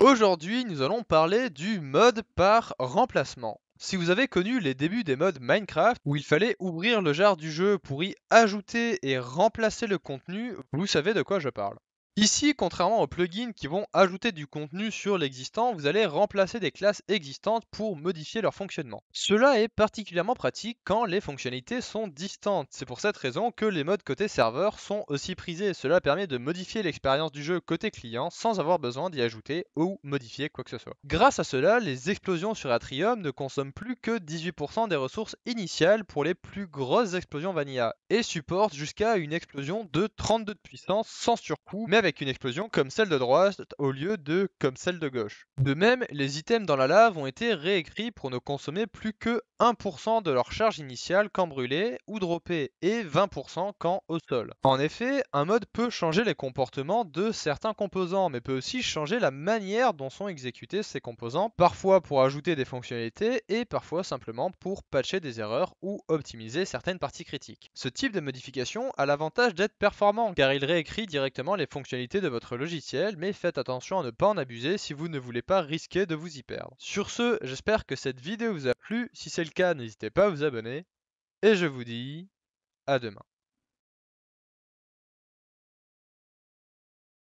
Aujourd'hui, nous allons parler du mode par remplacement. Si vous avez connu les débuts des modes Minecraft où il fallait ouvrir le jar du jeu pour y ajouter et remplacer le contenu, vous savez de quoi je parle. Ici, contrairement aux plugins qui vont ajouter du contenu sur l'existant, vous allez remplacer des classes existantes pour modifier leur fonctionnement. Cela est particulièrement pratique quand les fonctionnalités sont distantes. C'est pour cette raison que les modes côté serveur sont aussi prisés. Cela permet de modifier l'expérience du jeu côté client sans avoir besoin d'y ajouter ou modifier quoi que ce soit. Grâce à cela, les explosions sur Atrium ne consomment plus que 18% des ressources initiales pour les plus grosses explosions vanilla et supportent jusqu'à une explosion de 32 de puissance sans surcoût, mais avec une explosion comme celle de droite au lieu de comme celle de gauche. De même, les items dans la lave ont été réécrits pour ne consommer plus que 1% de leur charge initiale quand brûlés ou droppés et 20% quand au sol. En effet, un mode peut changer les comportements de certains composants, mais peut aussi changer la manière dont sont exécutés ces composants, parfois pour ajouter des fonctionnalités et parfois simplement pour patcher des erreurs ou optimiser certaines parties critiques. Ce type de modification a l'avantage d'être performant car il réécrit directement les fonctionnalités de votre logiciel, mais faites attention à ne pas en abuser si vous ne voulez pas risquer de vous y perdre. Sur ce, j'espère que cette vidéo vous a plu. Si c'est le cas, n'hésitez pas à vous abonner et je vous dis à demain.